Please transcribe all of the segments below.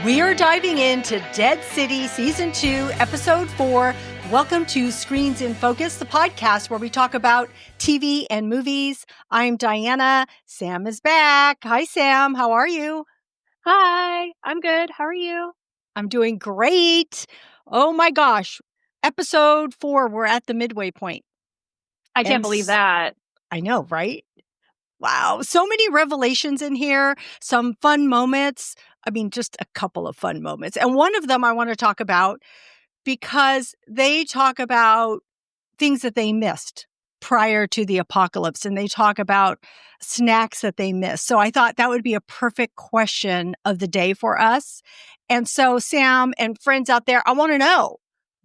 We are diving into Dead City Season 2, Episode 4. Welcome to Screens in Focus, the podcast where we talk about TV and movies. I'm Diana. Sam is back. Hi, Sam. How are you? Hi, I'm good. How are you? I'm doing great. Oh my gosh. Episode 4, we're at the midway point. I can't believe that. I know, right? Wow. So many revelations in here, some fun moments. I mean, just a couple of fun moments. And one of them I want to talk about because they talk about things that they missed prior to the apocalypse, and they talk about snacks that they missed. So I thought that would be a perfect question of the day for us. And so, Sam and friends out there, I want to know,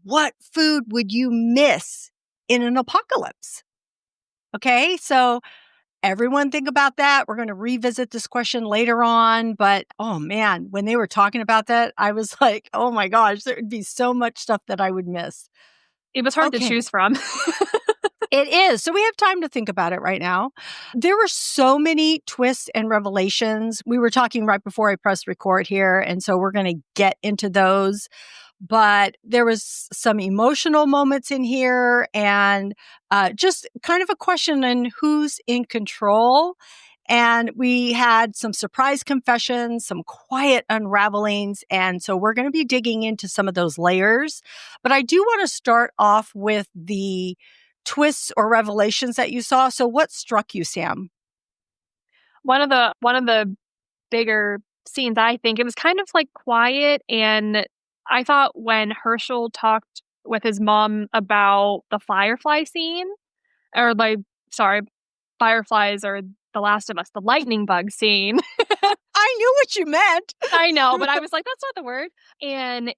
what food would you miss in an apocalypse? Okay, so everyone think about that. We're going to revisit this question later on. But oh man, when they were talking about that, I was like, oh my gosh, there would be so much stuff that I would miss. It was hard to choose from. It is. So we have time to think about it right now. There were so many twists and revelations. We were talking right before I pressed record here. And so we're going to get into those. But there was some emotional moments in here and just kind of a question on who's in control. And we had some surprise confessions, some quiet unravelings. And so we're going to be digging into some of those layers. But I do want to start off with the twists or revelations that you saw. So what struck you, Sam? One of the bigger scenes, I think, it was kind of like quiet, and I thought when Hershel talked with his mom about the firefly scene, or fireflies are The Last of Us, the lightning bug scene. I knew what you meant. I know, but I was like, that's not the word. And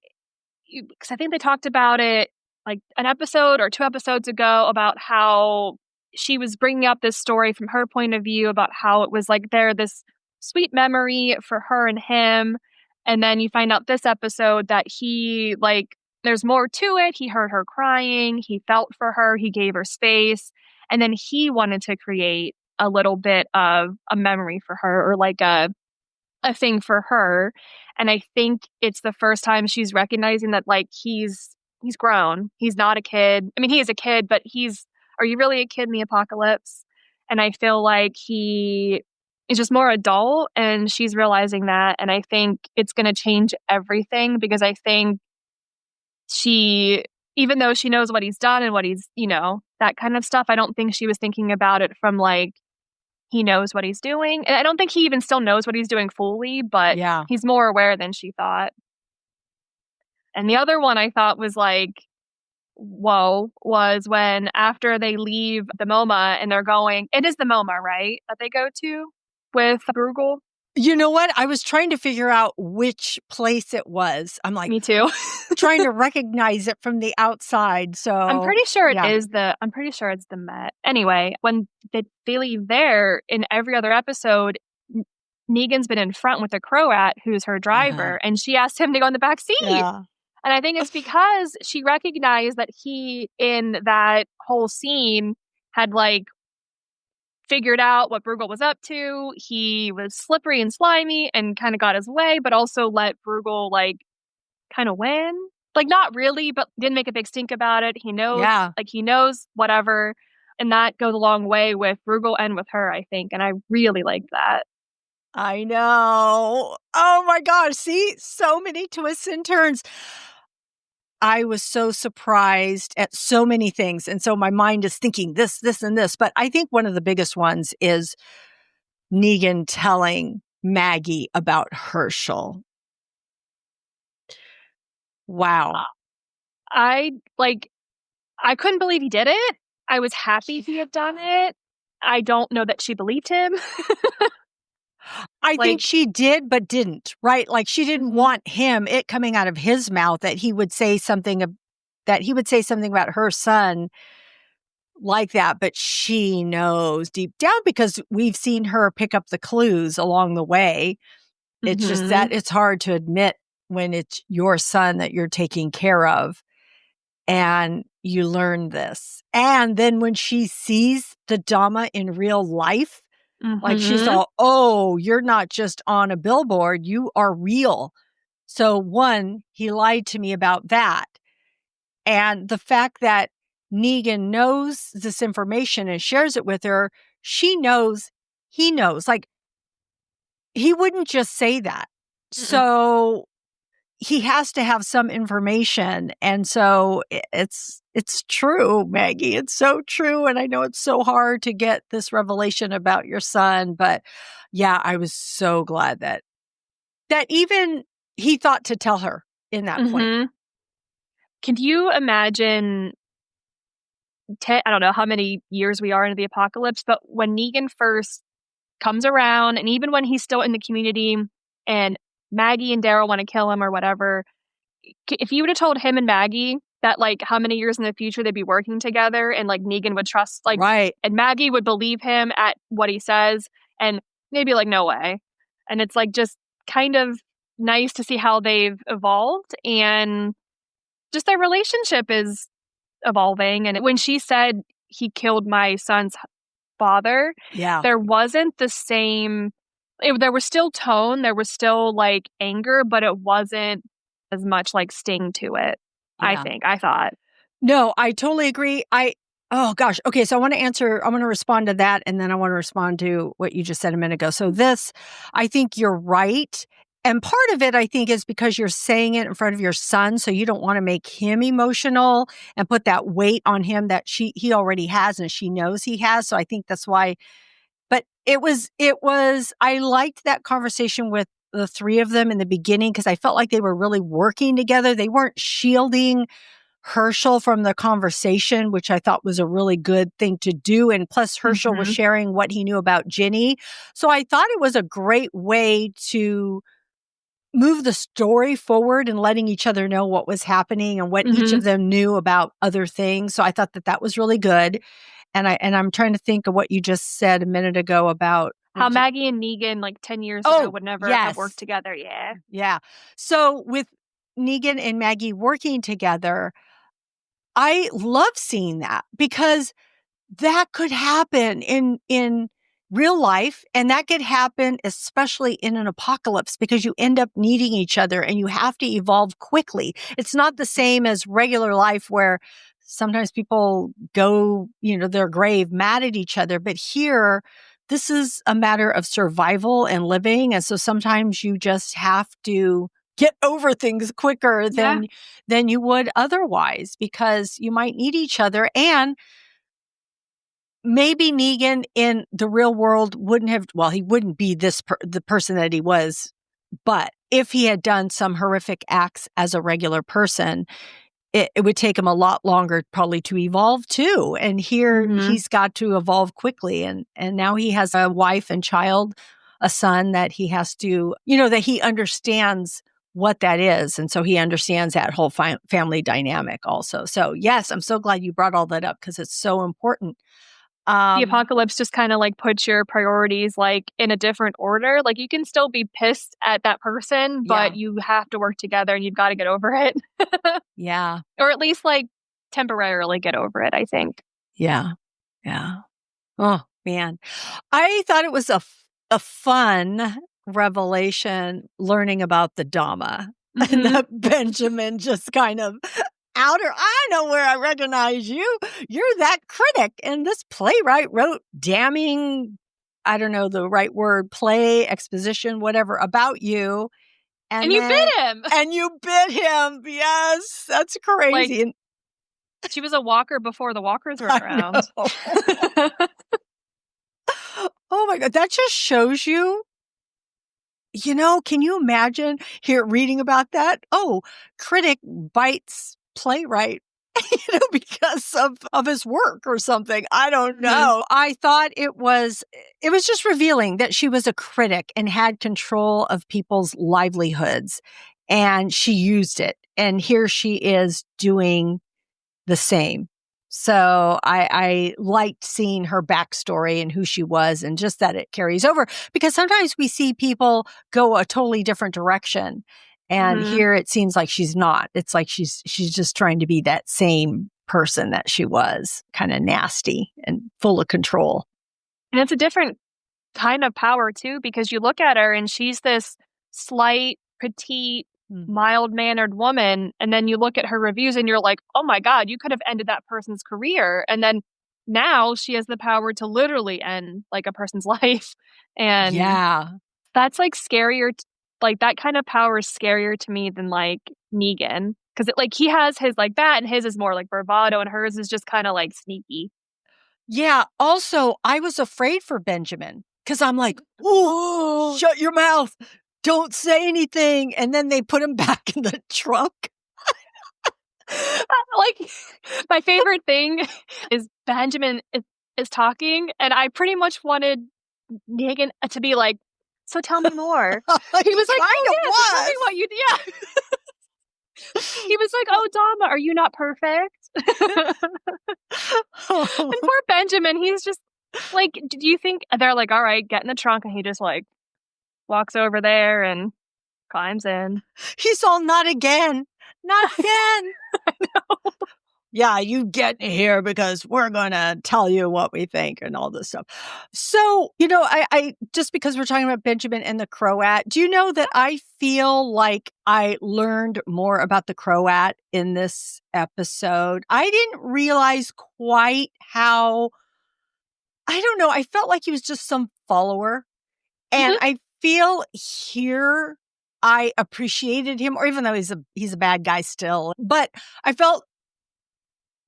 because I think they talked about it like an episode or 2 episodes ago about how she was bringing up this story from her point of view about how it was like this sweet memory for her and him. And then you find out this episode that there's more to it. He heard her crying. He felt for her. He gave her space. And then he wanted to create a little bit of a memory for her, or like a thing for her. And I think it's the first time she's recognizing that he's grown. He's not a kid. I mean, he is a kid, but are you really a kid in the apocalypse? And I feel like he is just more adult, and she's realizing that. And I think it's going to change everything, because I think even though she knows what he's done and what he's, that kind of stuff, I don't think she was thinking about it from he knows what he's doing. And I don't think he even still knows what he's doing fully, but yeah, he's more aware than she thought. And the other one I thought was whoa, was when after they leave the MoMA and they're going, it is the MoMA, right? That they go to with Bruegel. You know what? I was trying to figure out which place it was. I'm like, me too. trying to recognize it from the outside. So I'm pretty sure I'm pretty sure it's the Met. Anyway, when they leave there, in every other episode, Negan's been in front with the Croat, who's her driver, and she asked him to go in the back seat. Yeah. And I think it's because she recognized that he, in that whole scene, had figured out what Bruegel was up to. He was slippery and slimy and kind of got his way, but also let Bruegel kind of win. Not really, but didn't make a big stink about it. He knows, he knows whatever. And that goes a long way with Bruegel and with her, I think. And I really liked that. I know. Oh my gosh. See, so many twists and turns. I was so surprised at so many things. And so my mind is thinking this, and this. But I think one of the biggest ones is Negan telling Maggie about Hershel. Wow. I couldn't believe he did it. I was happy he had done it. I don't know that she believed him. I think she did, but didn't, right? She didn't want it coming out of his mouth that he would say something about her son like that. But she knows deep down, because we've seen her pick up the clues along the way. It's just that it's hard to admit when it's your son that you're taking care of. And you learn this. And then when she sees the Dama in real life, she's all, oh, you're not just on a billboard, you are real. So one, he lied to me about that. And the fact that Negan knows this information and shares it with her, she knows, he knows. Like, he wouldn't just say that. Mm-mm. So he has to have some information. And so it's true, Maggie. It's so true. And I know it's so hard to get this revelation about your son, but yeah, I was so glad that even he thought to tell her in that point. Mm-hmm. Can you imagine I don't know how many years we are into the apocalypse, but when Negan first comes around, and even when he's still in the community and Maggie and Daryl want to kill him or whatever, if you would have told him and Maggie that, like, how many years in the future they'd be working together, and like Negan would trust, like, Right. and Maggie would believe him at what he says, and they'd be like, no way. And it's like just kind of nice to see how they've evolved, and just their relationship is evolving. And when she said he killed my son's father, Yeah. there wasn't the same there was still tone, there was still, like, anger, but it wasn't as much, like, sting to it, Yeah. I thought. No, I totally agree. Oh gosh. Okay. So I want to respond to that. And then I want to respond to what you just said a minute ago. So I think you're right. And part of it, I think, is because you're saying it in front of your son. So you don't want to make him emotional and put that weight on him that he already has and she knows he has. So I think that's why. But I liked that conversation with the three of them in the beginning because I felt like they were really working together. They weren't shielding Hershel from the conversation, which I thought was a really good thing to do. And plus, Hershel was Mhm. sharing what he knew about Ginny. So I thought it was a great way to move the story forward and letting each other know what was happening and what each Mhm. of them knew about other things. So I thought that was really good. And I'm trying to think of what you just said a minute ago about what How was it? Maggie and Negan, like, 10 years ago Oh, would never have worked yes. together, yeah. Yeah. So with Negan and Maggie working together, I love seeing that because that could happen in real life, and that could happen especially in an apocalypse because you end up needing each other and you have to evolve quickly. It's not the same as regular life where sometimes people go, their grave mad at each other, but here this is a matter of survival and living, and so sometimes you just have to get over things quicker Yeah. than you would otherwise because you might need each other. And maybe Negan in the real world he wouldn't be the person that he was, but if he had done some horrific acts as a regular person, it would take him a lot longer probably to evolve too. And here Mhm. he's got to evolve quickly. And now he has a wife and child, a son that he has to, that he understands what that is. And so he understands that whole family dynamic also. So yes, I'm so glad you brought all that up because it's so important. The Um, apocalypse just kinda, like, puts your priorities, like, in a different order. Like, you can still be pissed at that person, yeah, but you have to work together and you've gotta get over it. yeah, Or at least, like, temporarily get over it, I think. yeah, yeah. Oh man. I thought it was a fun revelation learning about the Dama and Mhm. that Benjamin just kind of outer. I know where I recognize you. You're that critic. And this playwright wrote damning, I don't know the right word, play, exposition, whatever about you. And And you then, bit him! and you bit him. Yes, that's Like, crazy. And she was a walker before the walkers were I around. know. Oh my God. That just shows you. Can you imagine here reading about that? Oh, critic bites playwright, because of his work or something. I don't Mhm. know. I thought it was just revealing that she was a critic and had control of people's livelihoods and she used it. And here she is doing the same. So I liked seeing her backstory and who she was and just that it carries over because sometimes we see people go a totally different direction. And Mhm. here it seems like she's not. It's like she's just trying to be that same person that she was, kind of nasty and full of control. And it's a different kind of power too, because you look at her and she's this slight, petite, mild-mannered woman, and then you look at her reviews and you're like, oh my god, you could have ended that person's career, and then now she has the power to literally end like a person's life, and Yeah. that's like scarier. Like that kind of power is scarier to me than like Negan, because like he has his like that, and his is more like bravado, and hers is just kind of like sneaky. Yeah. Also, I was afraid for Benjamin because I'm like, oh, shut your mouth. Don't say anything. And then they put him back in the trunk. Like my favorite thing is Benjamin is talking, and I pretty much wanted Negan to be like, so tell me more. He was like, oh yeah, so tell me what you yeah. He was like, oh Dama, are you not perfect? And poor Benjamin, he's just like, do you think they're like, all right, get in the trunk, and he just like walks over there and climbs in. He's all, not again. Not again. I know. Yeah, you get here because we're going to tell you what we think and all this stuff. So, I just because we're talking about Benjamin and the Croat, do you know that I feel like I learned more about the Croat in this episode? I didn't realize quite how, I don't know, I felt like he was just some follower. And Mhm. I feel here I appreciated him, or even though he's a bad guy still, but I felt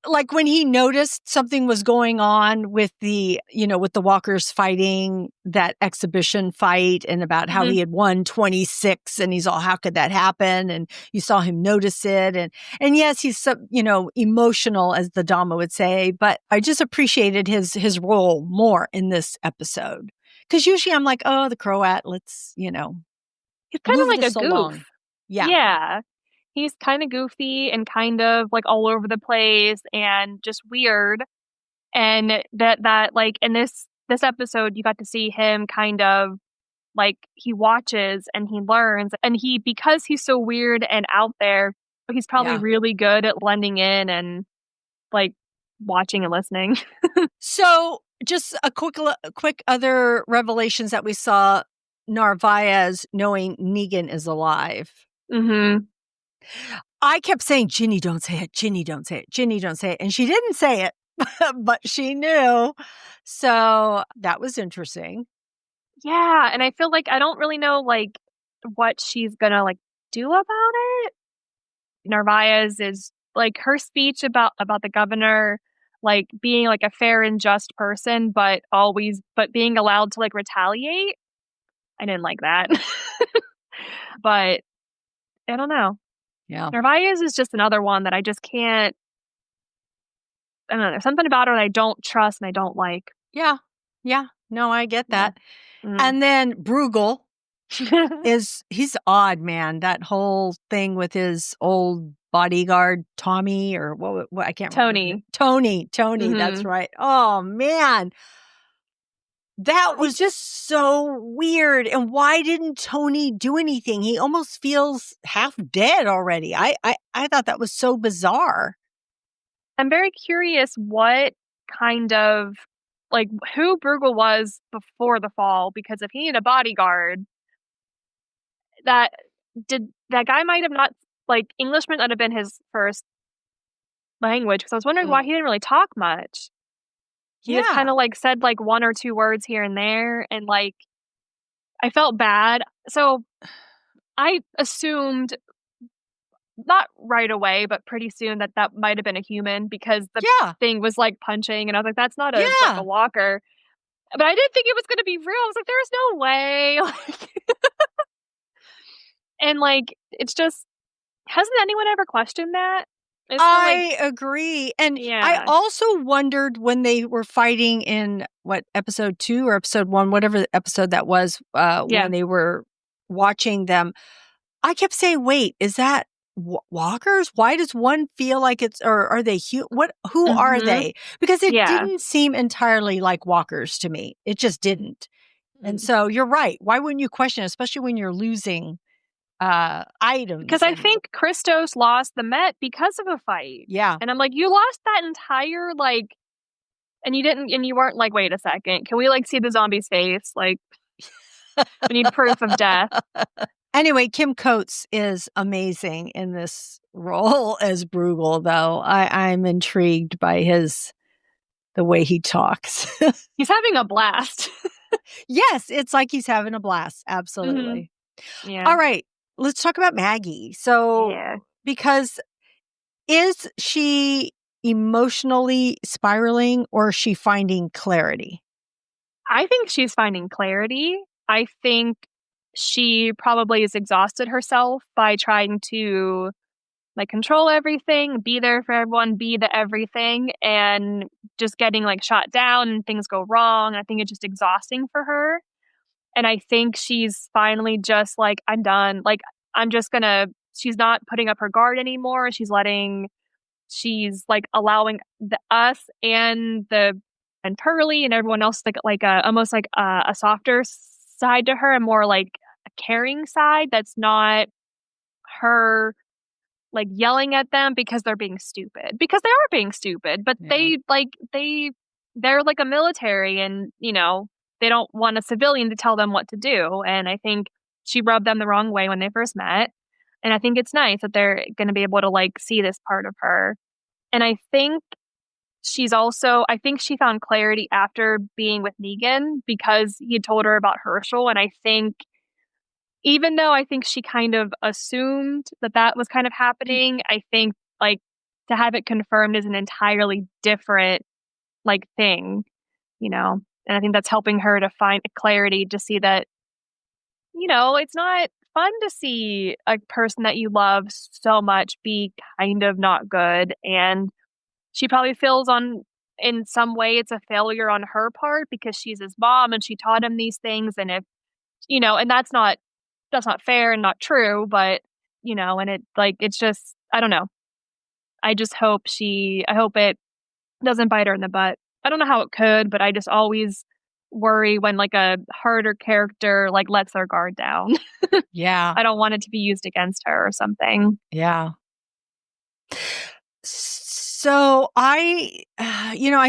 like when he noticed something was going on with with the walkers fighting that exhibition fight and about how Mhm. he had won 26 and he's all, how could that happen? And you saw him notice it. And yes, he's so, emotional, as the Dama would say, but I just appreciated his role more in this episode. Cause usually I'm like, oh, the Croat, let's, He's kind of move like a this along. goof. Yeah. Yeah. He's kind of goofy and kind of like all over the place and just weird. And that like in this episode you got to see him kind of like he watches and he learns, and because he's so weird and out there, he's probably Yeah. really good at blending in and like watching and listening. So, just a quick other revelations that we saw. Narvaez knowing Negan is alive. Mhm. I kept saying, Ginny, don't say it. Ginny, don't say it. Ginny, don't say it. And she didn't say it, but she knew. So that was interesting. Yeah, and I feel like I don't really know like what she's gonna like do about it. Narvaez is like her speech about the governor like being like a fair and just person, but being allowed to like retaliate. I didn't like that. But I don't know. Yeah. Narvaez is just another one that I just can't. I don't know. There's something about her that I don't trust and I don't like. Yeah. Yeah. No, I get Yeah. that. And then Bruegel he's odd, man. That whole thing with his old bodyguard, Tommy, or what I can't remember. Tony. Tony, that's Mhm. right. Oh man. That was just so weird. And why didn't Tony do anything? He almost feels half dead already. I thought that was so bizarre. I'm very curious what kind of like who Bruegel was before the fall, because if he needed a bodyguard, that that guy might have not like English might not have been his first language, because I was wondering why he didn't really talk much. He just Yeah. kind of like said like one or two words here and there, and like I felt bad. So I assumed not right away, but pretty soon that might have been a human, because the Yeah. thing was like punching, and I was like, that's not a like a Yeah. walker. But I didn't think it was going to be real. I was like, there's no way. And like, it's just, hasn't anyone ever questioned that? It's been like, I agree. And I yeah, also wondered when they were fighting in episode 2 or episode 1, whatever episode that was, yeah. when they were watching them. I kept saying, wait, is that walkers? Why does one feel like it's, or are they, who are Hmm. they? Because it Yeah. didn't seem entirely like walkers to me. It just didn't. And so you're right. Why wouldn't you question it, especially when you're losing Because items? I And think Christos lost the Met because of a fight. yeah. And I'm like, you lost that entire, like, and you weren't like, wait a second, can we like see the zombie's face? Like, we need proof of death. Anyway, Kim Coates is amazing in this role as Bruegel, though. I'm intrigued by the way he talks. He's having a blast. Yes, it's like he's having a blast. Mhm. Absolutely. Yeah. All right, let's talk about Maggie. So, Yeah. because is she emotionally spiraling or is she finding clarity? I think she's finding clarity. I think she probably has exhausted herself by trying to, like, control everything, be there for everyone, be the everything, and just getting, like, shot down and things go wrong. I think it's just exhausting for her, and I think she's finally just like, "I'm done." Like, I'm just gonna she's not putting up her guard anymore. She's, like, allowing us and Pearly and everyone else, like, a almost like a softer side to her, and more like a caring side that's not her, like, yelling at them because they're being stupid, because they are being stupid, but Yeah. they're like a military and, they don't want a civilian to tell them what to do, and I think she rubbed them the wrong way when they first met, and I think it's nice that they're gonna be able to, like, see this part of her, and I think she found clarity after being with Negan because he had told her about Hershel, and I think even though I think she kind of assumed that that was kind of happening, I think, like, to have it confirmed is an entirely different, like, thing, you know? And I think that's helping her to find clarity to see that, it's not fun to see a person that you love so much be kind of not good, and she probably feels on in some way it's a failure on her part because she's his mom and she taught him these things, and if and that's not fair and not true, but, and it's just I don't know. I hope it doesn't bite her in the butt. I don't know how it could, but I just always worry when, like, a harder character, like, lets their guard down. Yeah. I don't want it to be used against her or something. Yeah. So I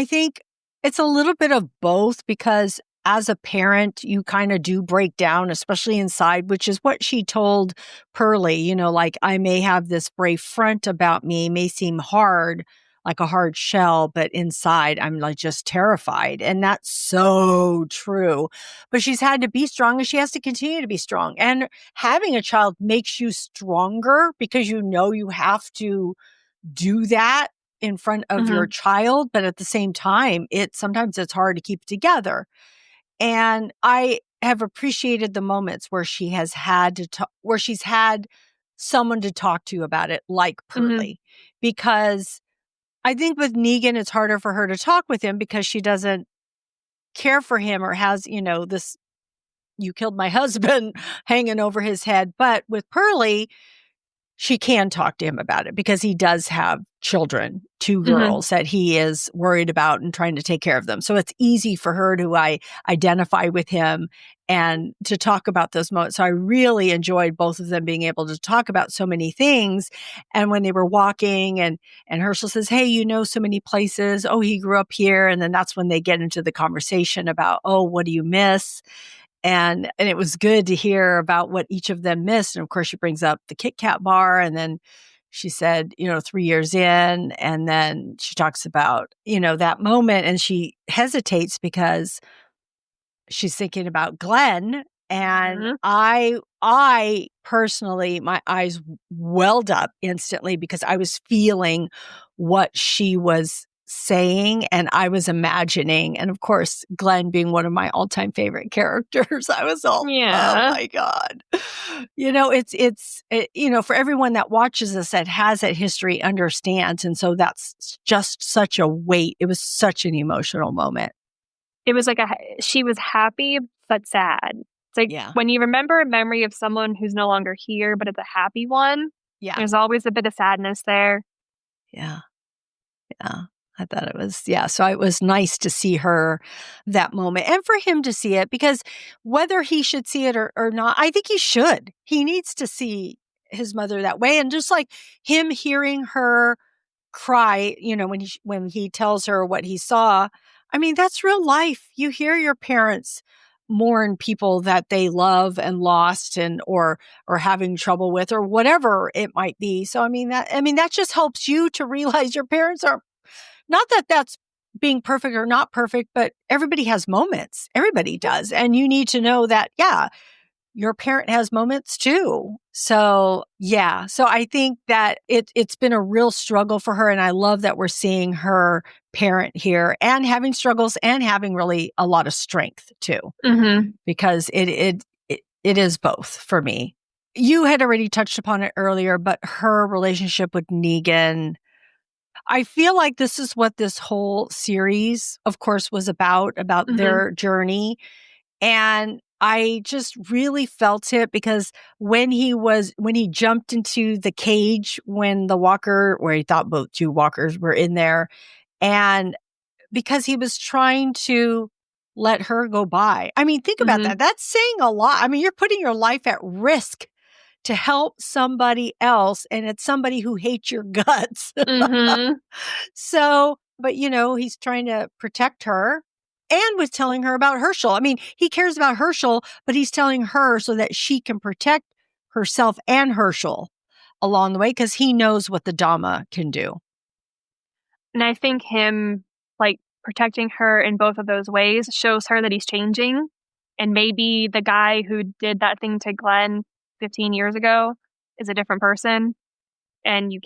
think it's a little bit of both because as a parent, you kind of do break down, especially inside, which is what she told Pearlie, like I may have this brave front about me, may seem hard, like a hard shell, but inside I'm like just terrified. And that's so true. But she's had to be strong and she has to continue to be strong. And having a child makes you stronger because you have to do that in front of your Mhm. child, but at the same time, sometimes it's hard to keep it together. And I have appreciated the moments where where she's had someone to talk to about it, like Mhm. Pearlie, because I think with Negan, it's harder for her to talk with him because she doesn't care for him or has, this "you killed my husband" hanging over his head. But with Pearlie, she can talk to him about it because he does have children, 2 Mhm. girls that he is worried about and trying to take care of them. So it's easy for her to identify with him and to talk about those moments. So I really enjoyed both of them being able to talk about so many things. And when they were walking and Hershel says, "Hey, so many places. Oh, he grew up here." And then that's when they get into the conversation about, "Oh, what do you miss?" And it was good to hear about what each of them missed. And of course, she brings up the KitKat bar, and then she said, 3 years in, and then she talks about, that moment, and she hesitates because she's thinking about Glenn. And Mhm. I personally, my eyes welled up instantly because I was feeling what she was saying and I was imagining. And of course, Glenn being one of my all-time favorite characters, I was all, oh Yeah. my God. For everyone that watches this that has that history understands. And so that's just such a weight. It was such an emotional moment. It was like she was happy but sad. It's like Yeah. when you remember a memory of someone who's no longer here, but it's a happy one, Yeah. there's always a bit of sadness there. Yeah. Yeah. I thought it was, yeah. So it was nice to see her that moment and for him to see it because whether he should see it or not, I think he should. He needs to see his mother that way. And just like him hearing her cry, when he tells her what he saw, I mean, that's real life. You hear your parents mourn people that they love and lost or having trouble with or whatever it might be. So that just helps you to realize your parents are not that that's being perfect or not perfect, but everybody has moments. Everybody does. And you need to know that, yeah, your parent has moments too. So yeah. So I think that it's been a real struggle for her. And I love that we're seeing her parent here and having struggles and having really a lot of strength too, because it is both for me. You had already touched upon it earlier, but her relationship with Negan, I feel like this is what this whole series, of course, was about their journey. And I just really felt it because when he jumped into the cage when the walker, where he thought both two walkers were in there, and because he was trying to let her go by. I mean, think about that. That's saying a lot. I mean, you're putting your life at risk to help somebody else, and it's somebody who hates your guts. So, but he's trying to protect her and was telling her about Hershel. I mean, he cares about Hershel, but he's telling her so that she can protect herself and Hershel along the way because he knows what the Dhamma can do. And I think him like protecting her in both of those ways shows her that he's changing. And maybe the guy who did that thing to Glenn 15 years ago is a different person. And you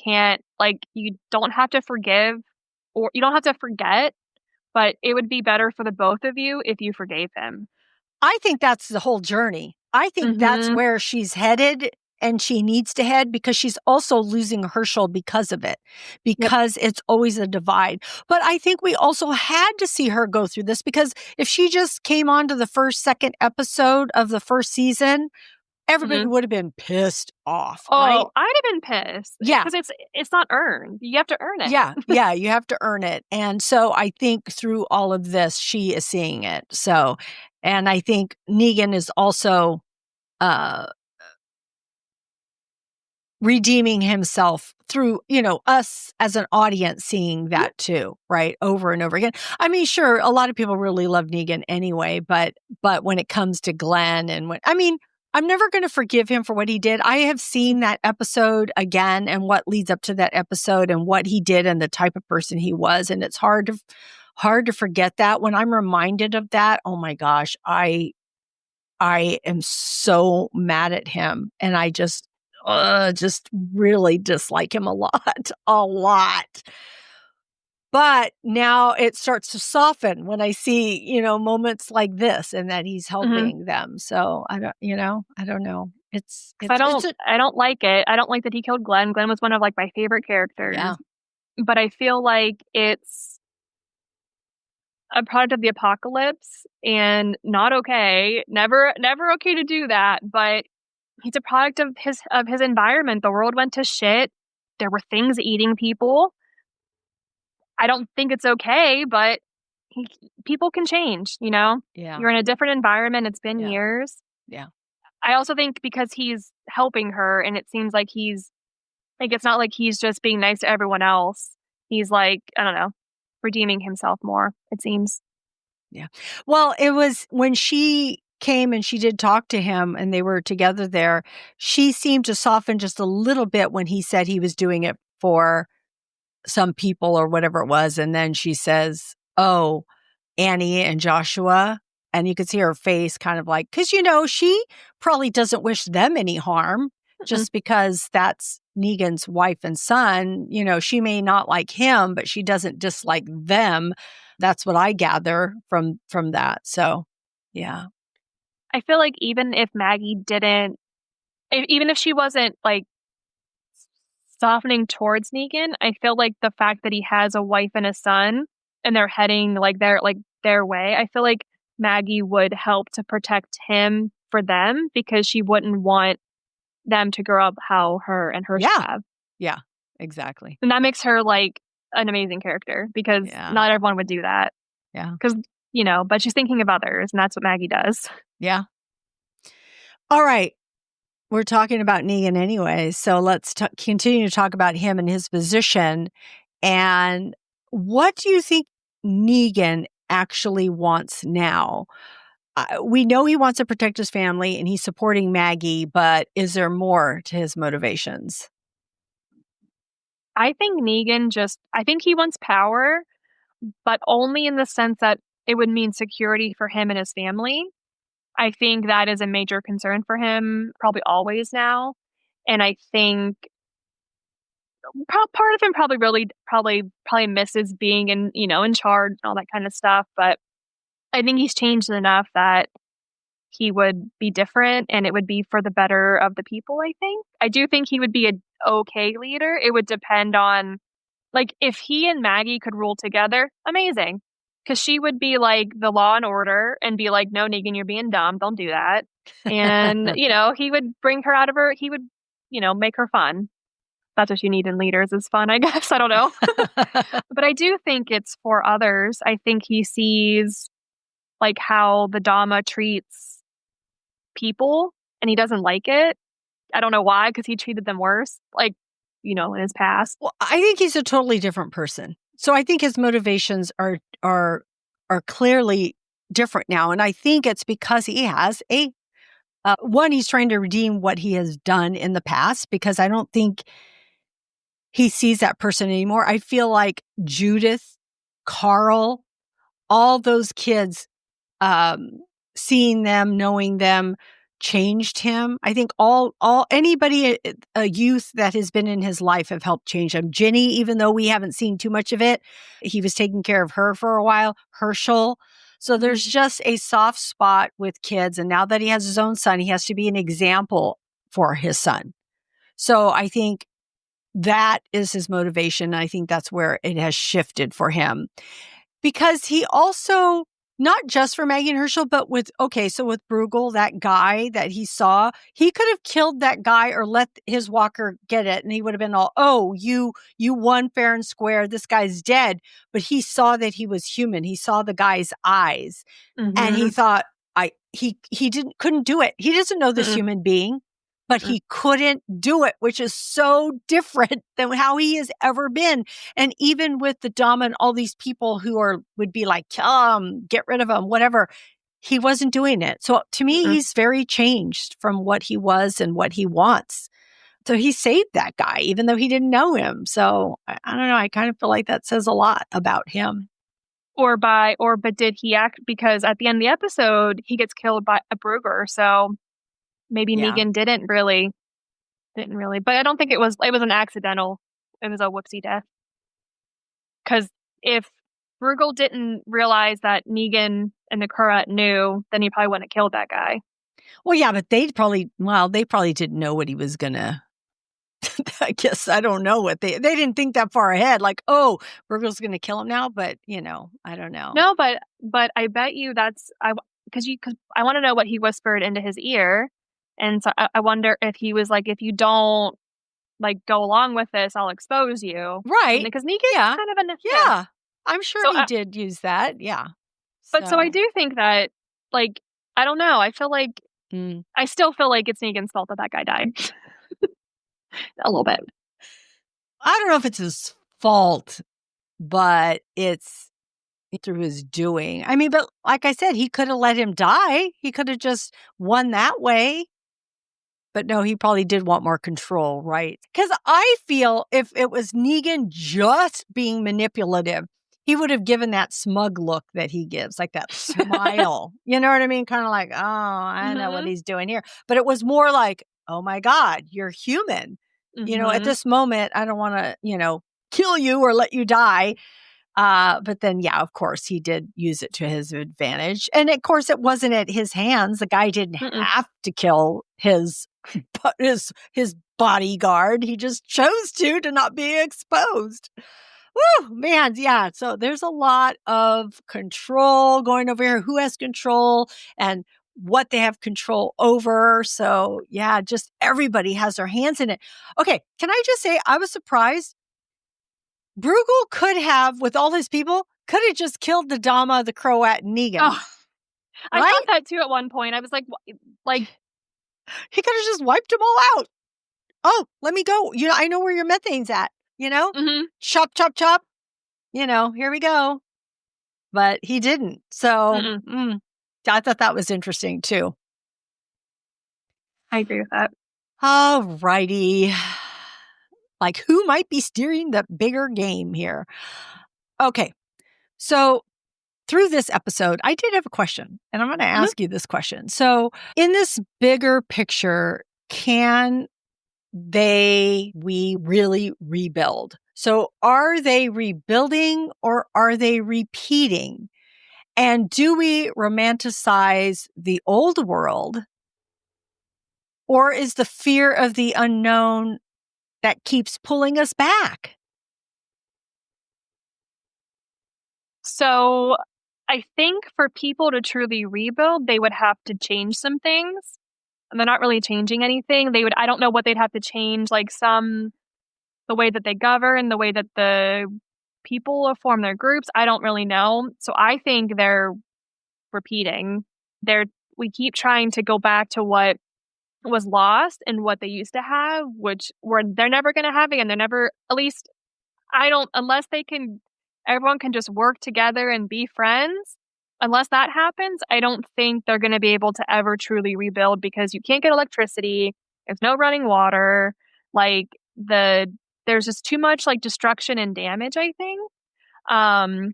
don't have to forgive or you don't have to forget, but it would be better for the both of you if you forgave him. I think that's the whole journey. I think that's where she's headed and she needs to head because she's also losing Hershel because of it, because it's always a divide. But I think we also had to see her go through this because if she just came on to the second episode of the first season, everybody would have been pissed off, right? Oh, I'd have been pissed. Yeah. Because it's not earned. You have to earn it. Yeah, you have to earn it. And so I think through all of this, she is seeing it. So, and I think Negan is also redeeming himself through, us as an audience seeing that too, right? Over and over again. I mean, sure, a lot of people really love Negan anyway, but when it comes to Glenn I'm never going to forgive him for what he did. I have seen that episode again and what leads up to that episode and what he did and the type of person he was. And it's hard to forget that. When I'm reminded of that, oh my gosh, I am so mad at him. And I just really dislike him a lot. But now it starts to soften when I see, moments like this and that he's helping them. So I don't know. I don't like it. I don't like that he killed Glenn. Glenn was one of my favorite characters. Yeah. But I feel like it's a product of the apocalypse and not okay. Never okay to do that. But he's a product of his environment. The world went to shit. There were things eating people. I don't think it's okay, but people can change, Yeah. You're in a different environment. It's been years. Yeah. I also think because he's helping her and it seems like it's not like he's just being nice to everyone else. He's I don't know, redeeming himself more, it seems. Yeah. Well, it was when she came and she did talk to him and they were together there, she seemed to soften just a little bit when he said he was doing it for some people or whatever it was. And then she says, "Oh, Annie and Joshua." And you could see her face kind of because, she probably doesn't wish them any harm just because that's Negan's wife and son. She may not like him, but she doesn't dislike them. That's what I gather from that. So, yeah. I feel like even if Maggie didn't, even if she wasn't softening towards Negan, I feel like the fact that he has a wife and a son and they're heading their way, I feel like Maggie would help to protect him for them because she wouldn't want them to grow up how her and Hershel have. Yeah, exactly. And that makes her an amazing character because not everyone would do that. Yeah. Because, but she's thinking of others and that's what Maggie does. Yeah. All right. We're talking about Negan anyway, so let's continue to talk about him and his position. And what do you think Negan actually wants now? we know he wants to protect his family and he's supporting Maggie, but is there more to his motivations? I think I think he wants power, but only in the sense that it would mean security for him and his family. I think that is a major concern for him, probably always now. And I think part of him probably probably misses being in charge and all that kind of stuff. But I think he's changed enough that he would be different and it would be for the better of the people. I do think he would be a okay leader. It would depend on, like, if he and Maggie could rule together, amazing. Because she would be like the law and order and be like, no, Negan, you're being dumb. Don't do that. And, he would bring her out of her, he would, make her fun. That's what you need in leaders is fun, I guess. I don't know. But I do think it's for others. I think he sees like how the Dama treats people and he doesn't like it. I don't know why, because he treated them worse, like, in his past. Well, I think he's a totally different person. So I think his motivations are clearly different now. And I think it's because he has one, he's trying to redeem what he has done in the past, because I don't think he sees that person anymore. I feel like Judith, Carl, all those kids, seeing them, knowing them, changed him. I think all anybody, a youth that has been in his life, have helped change him. Ginny, even though we haven't seen too much of it, he was taking care of her for a while. Hershel. So there's just a soft spot with kids. And now that he has his own son, he has to be an example for his son. So I think that is his motivation. I think that's where it has shifted for him. Because he also, not just for Maggie and Hershel, but with Bruegel, that guy that he saw, he could have killed that guy or let his walker get it. And he would have been all, oh, you won fair and square. This guy's dead. But he saw that he was human. He saw the guy's eyes and he thought, he couldn't do it. He doesn't know this human being, but he couldn't do it, which is so different than how he has ever been. And even with the Dama and all these people who would be like, kill him, get rid of him, whatever, he wasn't doing it. So to me, he's very changed from what he was and what he wants. So he saved that guy, even though he didn't know him. So I don't know. I kind of feel like that says a lot about him. But did he act, because at the end of the episode, he gets killed by a Bruegel. So maybe Negan didn't really, but I don't think it was an accidental. It was a whoopsie death. Because if Bruegel didn't realize that Negan and Nakura knew, then he probably wouldn't have killed that guy. Well, yeah, but they probably didn't know what he was gonna. I guess I don't know what they didn't think that far ahead. Like, oh, Bruegel's gonna kill him now, but I don't know. No, but I bet you that's because I want to know what he whispered into his ear. And so I wonder if he was like, if you don't like go along with this, I'll expose you. Right. Because Negan's kind of Yeah. I'm sure he did use that. Yeah. But so I do think that, like, I don't know. I feel like I still feel like it's Negan's fault that guy died. A little bit. I don't know if it's his fault, but it's through his doing. I mean, but like I said, he could have let him die. He could have just won that way. But no, he probably did want more control, right? Because I feel if it was Negan just being manipulative, he would have given that smug look that he gives, like that smile. You know what I mean? Kind of like, oh, I know what he's doing here. But it was more like, oh my God, you're human. At this moment, I don't want to, kill you or let you die. But then, yeah, of course, he did use it to his advantage. And of course, it wasn't at his hands. The guy didn't have to kill his bodyguard. He just chose to not be exposed. Woo, man, yeah. So there's a lot of control going over here. Who has control and what they have control over. So yeah, just everybody has their hands in it. Okay, can I just say I was surprised. Bruegel could have, with all his people, could have just killed the Dama, the Croat, and Negan. Oh, I thought that too at one point. I was like, he could have just wiped them all out. Oh, let me go. I know where your methane's at. Chop, chop, chop. Here we go. But he didn't. So I thought that was interesting too. I agree with that. All righty. Like, who might be steering the bigger game here? Okay. So, through this episode, I did have a question, and I'm going to Mhm. ask you this question. So, in this bigger picture, can we really rebuild? So, are they rebuilding or are they repeating? And do we romanticize the old world, or is the fear of the unknown that keeps pulling us back? So I think for people to truly rebuild, they would have to change some things. And they're not really changing anything. I don't know what they'd have to change, like the way that they govern, the way that the people form their groups. I don't really know. So I think they're repeating. We keep trying to go back to what was lost and what they used to have, which they're never going to have again. They're never, at least I don't, unless everyone can just work together and be friends. Unless that happens, I don't think they're going to be able to ever truly rebuild because you can't get electricity. There's no running water. Like there's just too much like destruction and damage, I think. Um,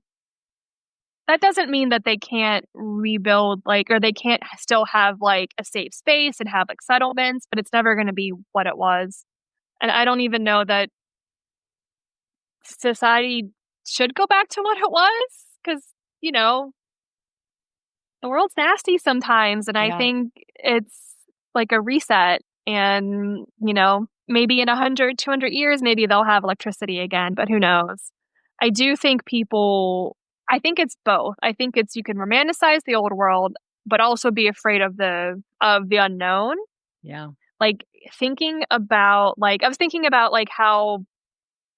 that doesn't mean that they can't rebuild, like, or they can't still have like a safe space and have like settlements, but it's never going to be what it was. And I don't even know that society should go back to what it was because, you know, the world's nasty sometimes. And I Yeah. think it's like a reset. And, maybe in 100, 200 years, maybe they'll have electricity again, but who knows? I do think I think it's both. I think it's you can romanticize the old world, but also be afraid of the unknown. Yeah. Like I was thinking about like how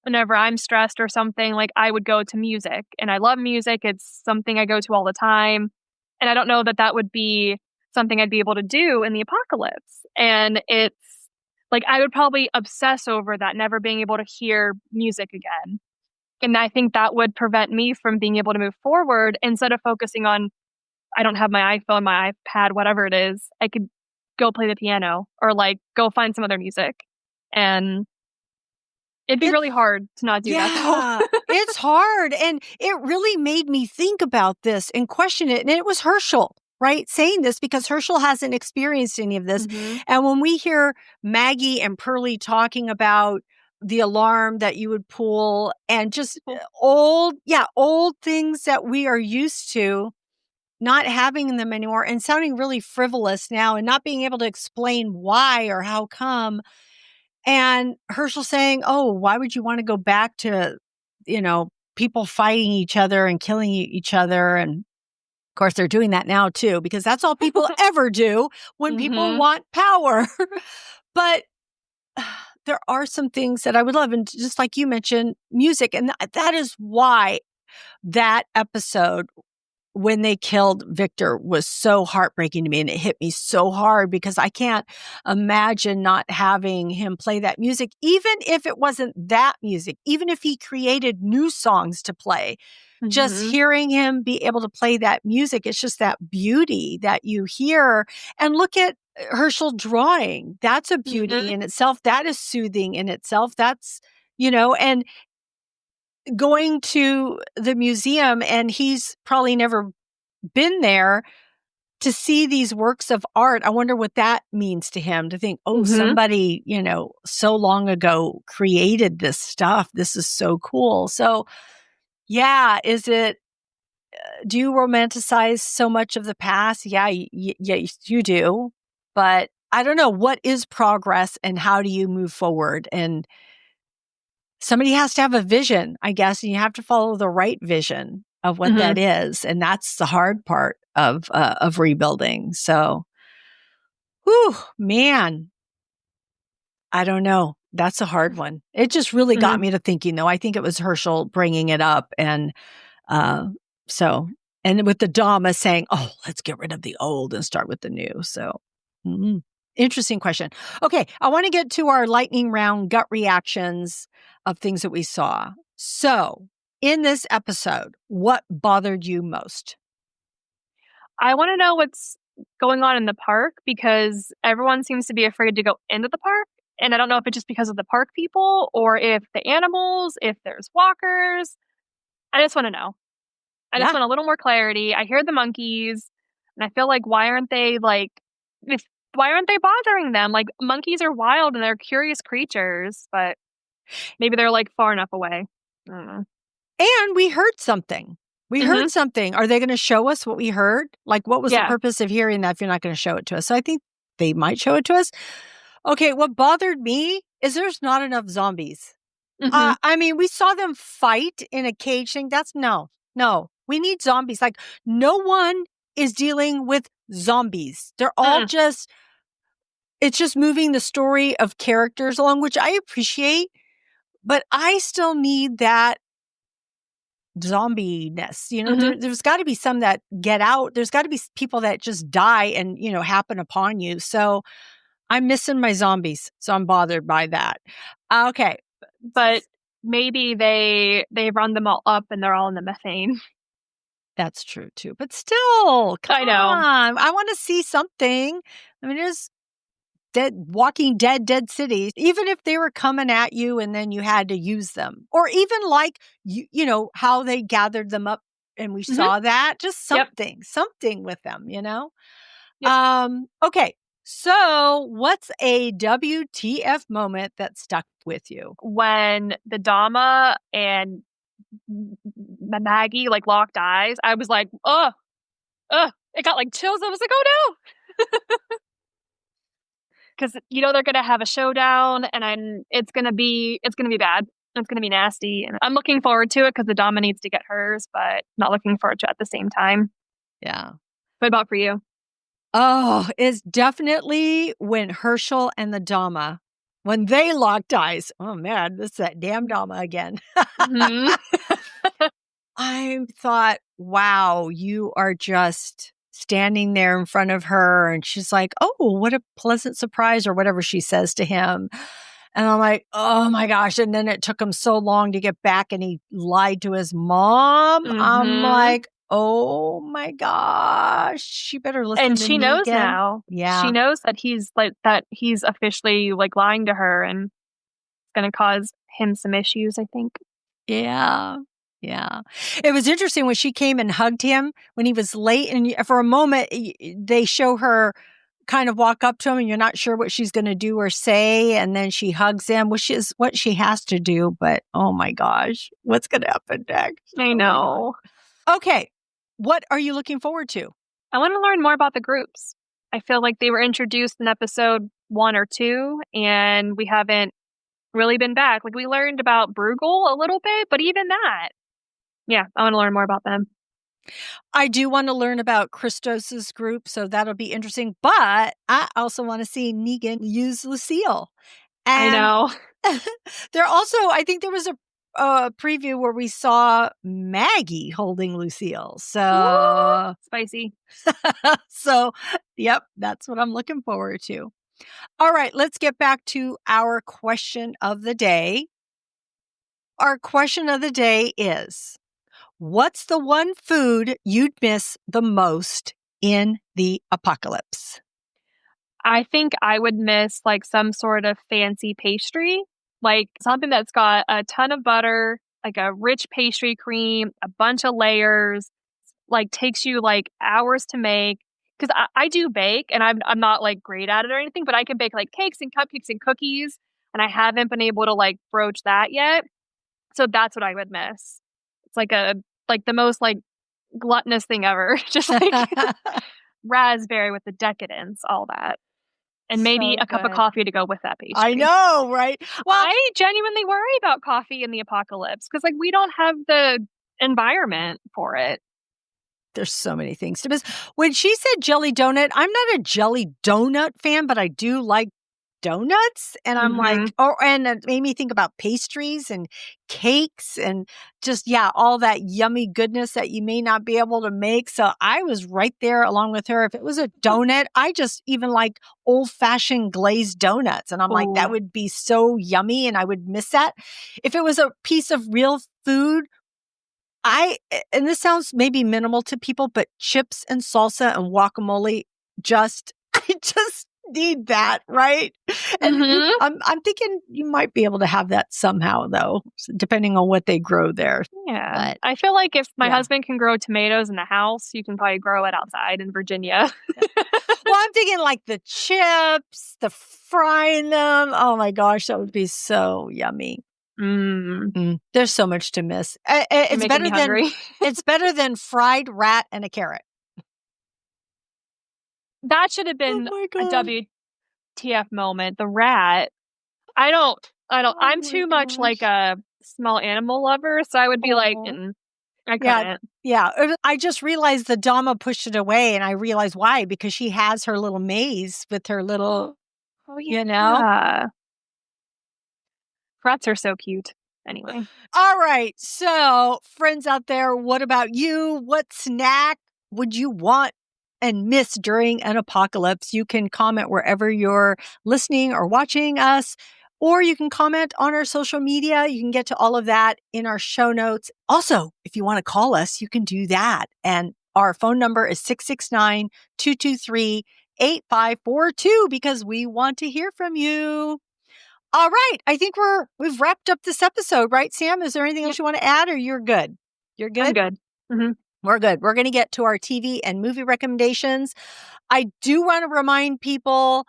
whenever I'm stressed or something, like I would go to music and I love music. It's something I go to all the time. And I don't know that that would be something I'd be able to do in the apocalypse. And it's like I would probably obsess over that, never being able to hear music again. And I think that would prevent me from being able to move forward instead of focusing on, I don't have my iPhone, my iPad, whatever it is. I could go play the piano or like go find some other music. And it'd be really It's hard to not do that though. Yeah, it's hard. And it really made me think about this and question it. And it was Herschel, right? Saying this because Herschel hasn't experienced any of this. Mhm. And when we hear Maggie and Pearlie talking about the alarm that you would pull and just old things that we are used to, not having them anymore and sounding really frivolous now and not being able to explain why or how come. And Herschel saying, "Oh, why would you want to go back to, people fighting each other and killing each other?" And of course, they're doing that now too, because that's all people ever do when people Mhm. want power. But there are some things that I would love. And just like you mentioned, music. And that is why that episode when they killed Victor was so heartbreaking to me and it hit me so hard because I can't imagine not having him play that music, even if it wasn't that music, even if he created new songs to play, just Mhm. hearing him be able to play that music. It's just that beauty that you hear. And look at Herschel drawing. That's a beauty Mhm. in itself. That is soothing in itself. And going to the museum and he's probably never been there to see these works of art. I wonder what that means to him to think, oh, Mhm. somebody, so long ago created this stuff. This is so cool. So, yeah, do you romanticize so much of the past? Yeah, yeah, you do. But I don't know, what is progress and how do you move forward? And somebody has to have a vision, I guess, and you have to follow the right vision of what that Mhm. is. And that's the hard part of rebuilding. So, whew, man, I don't know. That's a hard one. It just really got Mhm. me to thinking, though. I think it was Herschel bringing it up. And uh, so, and with the Dhamma saying, oh, let's get rid of the old and start with the new. So, mm, interesting question. Okay. I want to get to our lightning round gut reactions of things that we saw. So, in this episode, what bothered you most? I want to know what's going on in the park because everyone seems to be afraid to go into the park. And I don't know if it's just because of the park people or if the animals, if there's walkers. I just want to know. I just Yeah. want a little more clarity. I hear the monkeys, and I feel like if why aren't they bothering them? Like monkeys are wild and they're curious creatures, but maybe they're like far enough away. I don't know. And we heard something. We Hmm. heard something. Are they going to show us what we heard? Like, what was the Yeah. purpose of hearing that if you're not going to show it to us? So I think they might show it to us. Okay, what bothered me is there's not enough zombies. Hmm. I mean, we saw them fight in a cage thing. That's no. We need zombies. Like, no one is dealing with zombies. They're all Mm. just, it's just moving the story of characters along, which I appreciate, but I still need that zombie-ness. Hmm. There's got to be some that get out. There's got to be people that just die and, happen upon you. So I'm missing my zombies. So I'm bothered by that. Okay. But maybe they run them all up and they're all in the methane. That's true too. But still, come I know. on. I want to see something. I mean, there's Walking Dead cities, even if they were coming at you and then you had to use them, or even like how they gathered them up and we Hmm. saw that, just Yep. something with them. Yep. Okay. So what's a WTF moment that stuck with you? When the Dama and Maggie like locked eyes, I was like, it got like chills. I was like, oh no. Because they're gonna have a showdown, and it's gonna be bad. It's gonna be nasty, and I'm looking forward to it because the Dama needs to get hers, but not looking forward to it at the same time. Yeah. What about for you? Oh, it's definitely when Hershel and the Dama, when they locked eyes. Oh man, this is that damn Dama again. Hmm. I thought, wow, you are just standing there in front of her. And she's like, oh, what a pleasant surprise, or whatever she says to him. And I'm like, oh my gosh. And then it took him so long to get back and he lied to his mom. I'm Hmm. like, oh my gosh, she better listen And to she knows Negan. now. She Yeah. knows that he's officially like lying to her, and it's gonna cause him some issues. I think. Yeah. Yeah. It was interesting when she came and hugged him when he was late. And for a moment, they show her kind of walk up to him and you're not sure what she's going to do or say. And then she hugs him, which is what she has to do. But oh my gosh, what's going to happen next? I Oh my God. know. Okay. What are you looking forward to? I want to learn more about the groups. I feel like they were introduced in episode 1 or 2, and we haven't really been back. Like we learned about Bruegel a little bit, but even that, yeah, I want to learn more about them. I do want to learn about Christos's group, so that'll be interesting. But I also want to see Negan use Lucille. I And know. I think there was a preview where we saw Maggie holding Lucille. Ooh, So, spicy. so yep, that's what I'm looking forward to. All right, let's get back to our question of the day. Our question of the day is, what's the one food you'd miss the most in the apocalypse? I think I would miss like some sort of fancy pastry, like something that's got a ton of butter, like a rich pastry cream, a bunch of layers, like takes you like hours to make. Because I do bake and I'm not like great at it or anything, but I can bake like cakes and cupcakes and cookies, and I haven't been able to like broach that yet. So that's what I would miss. It's like the most like gluttonous thing ever. Just like raspberry with the decadence, all that. And maybe So a cup of good. coffee to go with that I pastry. know, right? Well, I genuinely worry about coffee in the apocalypse because like we don't have the environment for it. there's so many things to miss. When she said jelly donut, I'm not a jelly donut fan, but I do like donuts. And I'm Hmm. like, and it made me think about pastries and cakes and just, yeah, all that yummy goodness that you may not be able to make. So I was right there along with her. If it was a donut, I just even like old fashioned glazed donuts. And I'm like, that Oh, would be so yummy and I would miss that. If it was a piece of real food, and this sounds maybe minimal to people, but chips and salsa and guacamole I just need that, right? And Mhm. I'm thinking you might be able to have that somehow, though, depending on what they grow there. Yeah. But I feel like if my yeah. husband can grow tomatoes in the house, you can probably grow it outside in Virginia. Well, I'm thinking like the chips, the frying them. Oh my gosh, that would be so yummy. There's so much to miss. You're It's making better me than hungry. it's better than fried rat and a carrot. That should have Oh been my a god. WTF moment. The rat. Oh I'm my too much like gosh. a small animal lover, so I would be like, Oh. I Yeah. couldn't. Yeah. I just realized the Dama pushed it away, and I realized why, because she has her little maze with her little, Oh, you know? yeah. Rats are so cute. Anyway. All right. So, friends out there, what about you? What snack would you want and miss during an apocalypse? You can comment wherever you're listening or watching us, or you can comment on our social media. You can get to all of that in our show notes. Also, if you want to call us, you can do that. And our phone number is 669-223-8542 because we want to hear from you. All right. I think we've wrapped up this episode, right, Sam? Is there anything Yep. else you want to add, or you're good? You're I'm good? good. Mhm. We're good. We're going to get to our TV and movie recommendations. I do want to remind people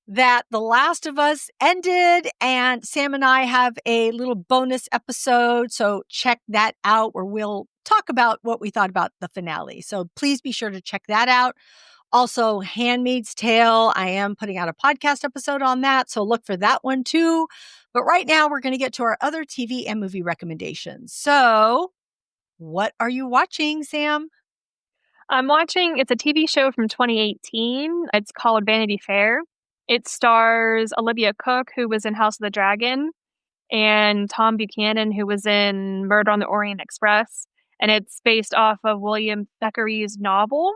that The Last of Us ended, and Sam and I have a little bonus episode. So check that out, where we'll talk about what we thought about the finale. So please be sure to check that out. Also, Handmaid's Tale. I am putting out a podcast episode on that, so look for that one too. But right now, we're going to get to our other TV and movie recommendations. So, what are you watching, Sam? It's a TV show from 2018. It's called Vanity Fair. It stars Olivia Cooke, who was in House of the Dragon, and Tom Buchanan, who was in Murder on the Orient Express. And it's based off of William Thackeray's novel.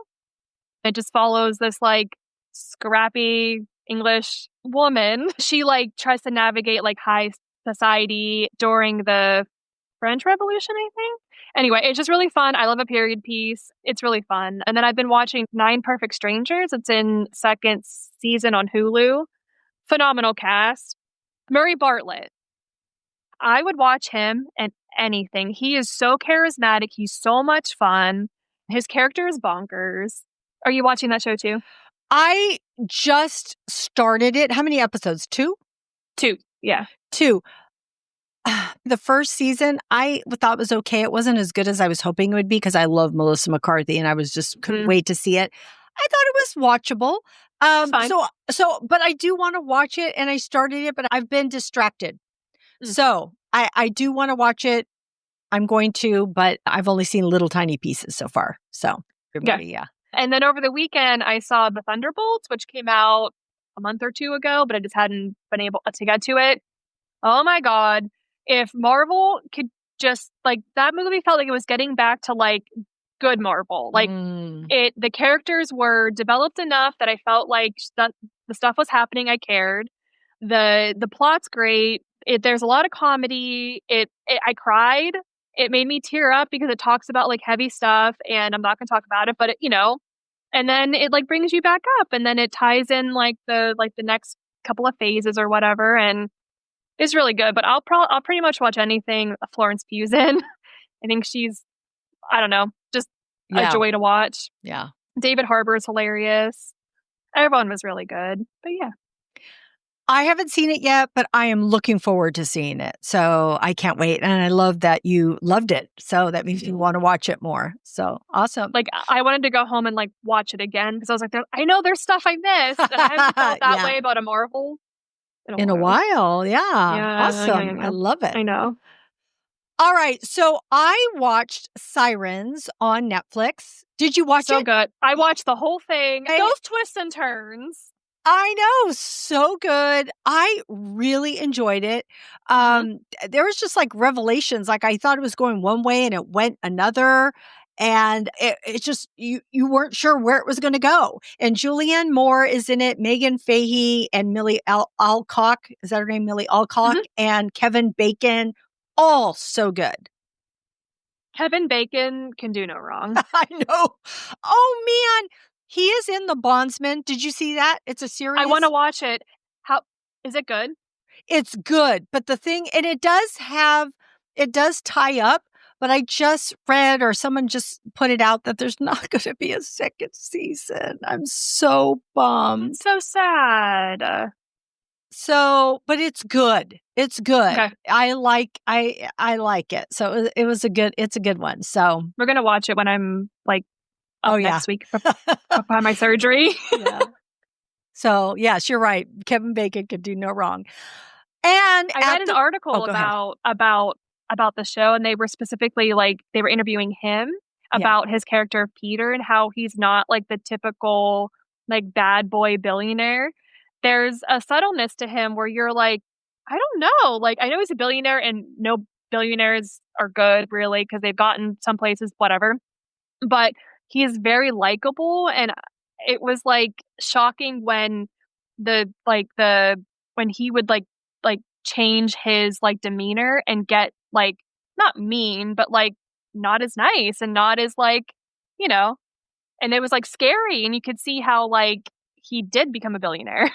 It just follows this like scrappy English woman. She like tries to navigate like high society during the French Revolution, I think. Anyway, it's just really fun. I love a period piece. It's really fun. And then I've been watching Nine Perfect Strangers. It's in second season on Hulu. Phenomenal cast. Murray Bartlett. I would watch him in anything. He is so charismatic. He's so much fun. His character is bonkers. Are you watching that show too? I just started it. How many episodes? Two? Two. Yeah. Two. The first season, I thought was okay. It wasn't as good as I was hoping it would be because I love Melissa McCarthy and I was just couldn't wait to see it. I thought it was watchable. Fine. But I do want to watch it, and I started it, but I've been distracted. So I do want to watch it. I'm going to, but I've only seen little tiny pieces so far. So everybody, yeah. And then over the weekend, I saw The Thunderbolts, which came out a month or two ago, but I just hadn't been able to get to it. Oh my God. If Marvel could just like that movie felt like it was getting back to like good Marvel. Like the characters were developed enough that I felt like the stuff was happening. I cared. The plot's great. There's a lot of comedy. I cried. It made me tear up because it talks about like heavy stuff, and I'm not going to talk about it, but and then it like brings you back up, and then it ties in like the next couple of phases or whatever, and it's really good. But I'll pretty much watch anything Florence Pugh's in. I think she's, I don't know, just a joy to watch. Yeah. David Harbour is hilarious. Everyone was really good. But yeah. I haven't seen it yet, but I am looking forward to seeing it. So I can't wait. And I love that you loved it. So that means you want to watch it more. So awesome. Like I wanted to go home and like watch it again because I was like, I know there's stuff I missed. And I haven't felt that way about a Marvel in a while. Yeah. Awesome. Yeah. I love it. I know. All right. So I watched Sirens on Netflix. Did you watch it? So good. I watched the whole thing. Those twists and turns. I know. So good. I really enjoyed it. There was just like revelations. Like I thought it was going one way and it went another. And it just, you weren't sure where it was going to go. And Julianne Moore is in it, Megan Fahey and Millie Alcock. Is that her name? Millie Alcock and Kevin Bacon. All so good. Kevin Bacon can do no wrong. I know. Oh, man. He is in The Bondsman. Did you see that? It's a series. I want to watch it. How is it good? It's good. But the thing, and it does tie up, but I just read or someone just put it out that there's not going to be a second season. I'm so bummed. It's so sad. But it's good. It's good. Okay. I like it. So it's a good one. So we're going to watch it when I'm like up next week behind my surgery. Yeah. So yes, you're right. Kevin Bacon could do no wrong. And I read an article about the show, and they were specifically they were interviewing him about his character Peter and how he's not like the typical bad boy billionaire. There's a subtleness to him where you're like, I don't know. I know he's a billionaire, and no billionaires are good really because they've gotten some places, whatever. But he is very likable, and it was shocking when when he would change his demeanor and get not mean, but not as nice and not as and it was scary, and you could see how he did become a billionaire.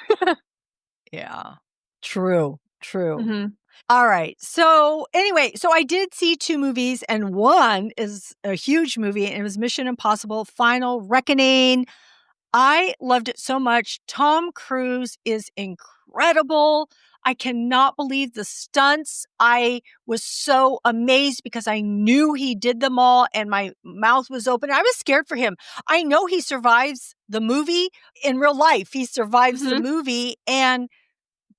Yeah. True. Mm-hmm. All right. So anyway, I did see 2 movies, and one is a huge movie, and it was Mission Impossible Final Reckoning. I loved it so much. Tom Cruise is incredible. I cannot believe the stunts. I was so amazed because I knew he did them all and my mouth was open. I was scared for him. I know he survives the movie in real life. He survives the movie, and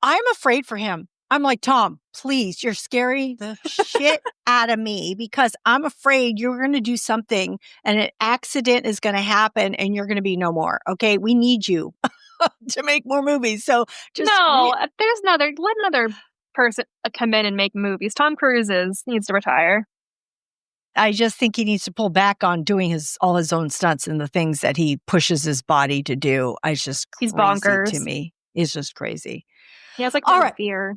I'm afraid for him. I'm like, Tom, please, you're scaring the shit out of me because I'm afraid you're going to do something and an accident is going to happen and you're going to be no more. Okay. We need you to make more movies. So just let another person come in and make movies. Tom Cruise needs to retire. I just think he needs to pull back on doing all his own stunts and the things that he pushes his body to do. It's just crazy. He's bonkers to me. It's just crazy. He has fear.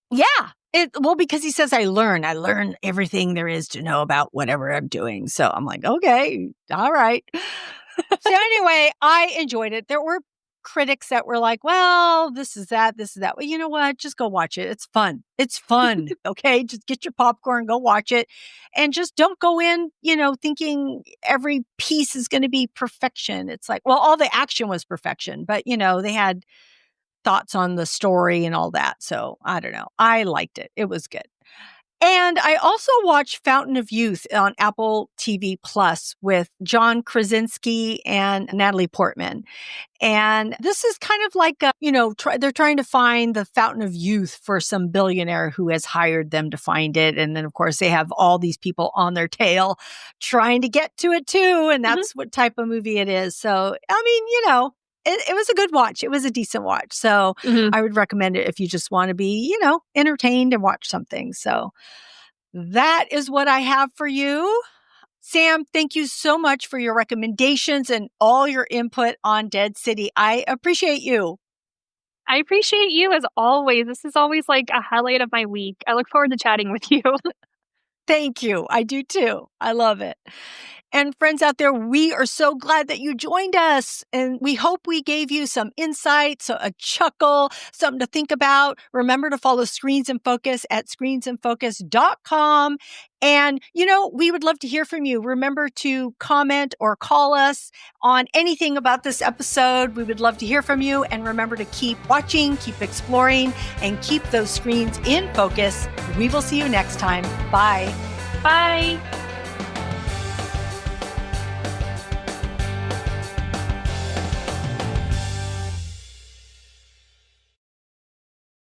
Yeah. Because he says, I learn everything there is to know about whatever I'm doing. So I'm like, okay, all right. So anyway, I enjoyed it. There were critics that were like, well, this is that. Well, you know what? Just go watch it. It's fun. Okay. Just get your popcorn, go watch it. And just don't go in, thinking every piece is going to be perfection. It's like, well, all the action was perfection, but they had thoughts on the story and all that. So I don't know. I liked it. It was good. And I also watched Fountain of Youth on Apple TV Plus with John Krasinski and Natalie Portman. And this is kind of like, they're trying to find the Fountain of Youth for some billionaire who has hired them to find it. And then, of course, they have all these people on their tail trying to get to it too. And that's what type of movie it is. So, I mean, it was a good watch. It was a decent watch. So I would recommend it if you just want to be, entertained and watch something. So that is what I have for you. Sam, thank you so much for your recommendations and all your input on Dead City. I appreciate you. I appreciate you as always. This is always a highlight of my week. I look forward to chatting with you. Thank you. I do too. I love it. And friends out there, we are so glad that you joined us. And we hope we gave you some insights, a chuckle, something to think about. Remember to follow Screens in Focus at screensinfocus.com. And, we would love to hear from you. Remember to comment or call us on anything about this episode. We would love to hear from you. And remember to keep watching, keep exploring, and keep those screens in focus. We will see you next time. Bye. Bye.